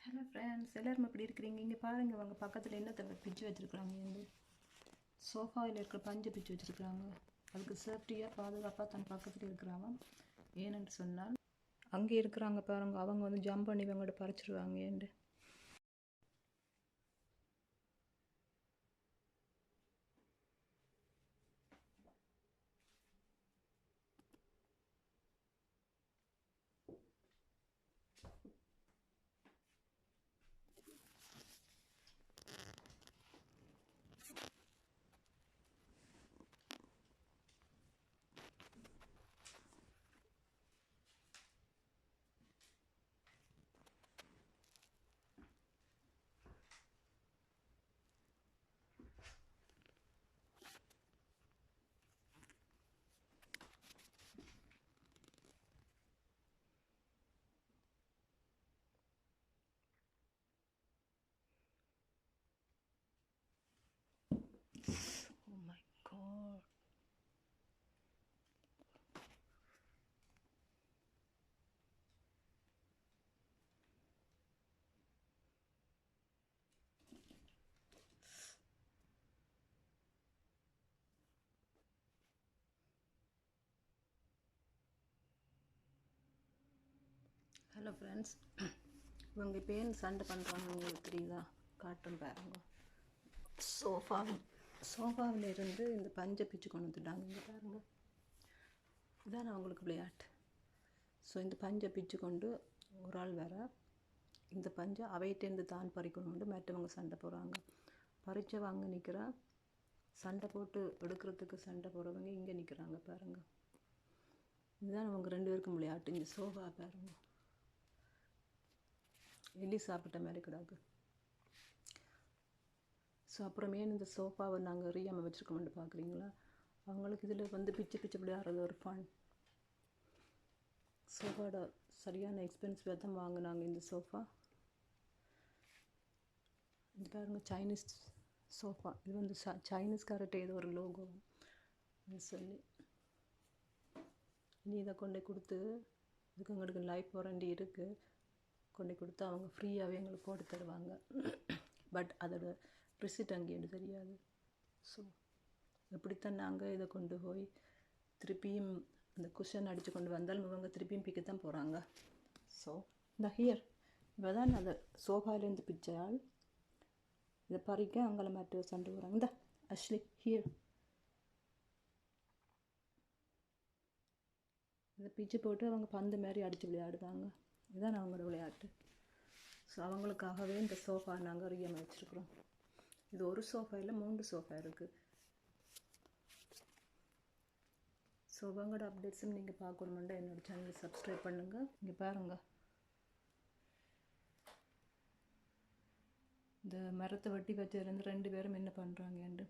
Hello friends, எல்லோரும் எப்படி இருக்கிறீங்க? இங்கே பாருங்கள், அவங்க பக்கத்தில் என்ன பிச்சு வச்சுருக்குறாங்க. இந்த சோஃபாவில் இருக்கிற பஞ்சு பிச்சு வச்சுருக்குறாங்க. அதுக்கு சேஃப்டியாக பாதுகாப்பாக தன் பக்கத்தில் இருக்கிறாங்க. ஏனென்று சொன்னால் அங்கே இருக்கிறாங்க பாருங்கள், அவங்க வந்து ஜம்ப் பண்ணி இவங்கள்ட்ட பறிச்சிருவாங்க. ஏண்டு ஹலோ ஃப்ரெண்ட்ஸ், இவங்க இப்போ ஏன் சண்டை பண்ணுறாங்க உங்களுக்கு தெரியுதா? காட்டும் பாருங்க. சோஃபாவில் இருந்து இந்த பஞ்சை பிச்சு கொண்டு வந்துட்டாங்க. இங்கே பாருங்கள், இதான் அவங்களுக்கு விளையாட்டு. ஸோ இந்த பஞ்சை பிச்சு கொண்டு ஒரு ஆள் வேற இந்த பஞ்சை அவையிட்டேருந்து தான் பறிக்கணும்னு மற்றவங்க சண்டை போடுறாங்க. பறிச்சவங்க நிற்கிறா, சண்டை போட்டு எடுக்கிறதுக்கு சண்டை போடுறவங்க இங்கே நிற்கிறாங்க பாருங்கள். இதுதான் அவங்க ரெண்டு பேருக்கும் விளையாட்டு. இந்த சோஃபா பாருங்க, எலி சாப்பிட்ட மாதிரி கிடாது. ஸோ அப்புறமே இந்த சோஃபாவை நாங்கள் எறியாமல் வச்சுருக்கோம்னு பார்க்குறீங்களா? அவங்களுக்கு இதில் வந்து பிச்சு பிச்சு விளையாடுறது ஒரு ஃபன். சோஃபாவோட சரியான எக்ஸ்பென்சிவாக தான் வாங்கினாங்க இந்த சோஃபா. இது பாருங்கள், சைனீஸ் சோஃபா. இது வந்து சைனீஸ்கார்ட்ட ஏதோ ஒரு லோகோ சொல்லி இனி இதை கொண்டு கொடுத்து இதுக்கு எங்களுக்கு லைஃப் வாரண்டி இருக்குது. கொண்டு கொடுத்து அவங்க ஃப்ரீயாகவே எங்களுக்கு போட்டு தருவாங்க. பட் அதோட ரிசிட் அங்கேன்னு தெரியாது. ஸோ எப்படித்தான் நாங்கள் இதை கொண்டு போய் திருப்பியும் அந்த குஷன் அடித்து கொண்டு வந்தாலும் இவங்க திருப்பியும் பிக்க தான் போகிறாங்க. ஸோ இந்த ஹியர் இவ தான் அதை சோஃபாலேருந்து பிச்சால் இதை பறிக்க அவங்கள மாட்டு சண்டை போகிறாங்க. இந்த அஷ்லி ஹியர் இதை பிச்சு போட்டு அவங்க பந்து மாதிரி அடித்து விளையாடுவாங்க. இதுதான் அவங்களோட விளையாட்டு. ஸோ அவங்களுக்காகவே இந்த சோஃபா நாங்கள் ரியமாக வச்சுருக்குறோம். இது ஒரு சோஃபா இல்லை, 3 சோஃபா இருக்குது. ஸோ அவங்களோட அப்டேட்ஸும் நீங்கள் பார்க்கணுமெண்டா என்னோடய சேனலை சப்ஸ்கிரைப் பண்ணுங்கள். இங்கே பாருங்கள், இந்த மரத்தை வெட்டி வச்சதுலேருந்து 2 பேரும் என்ன பண்ணுறாங்கன்னு.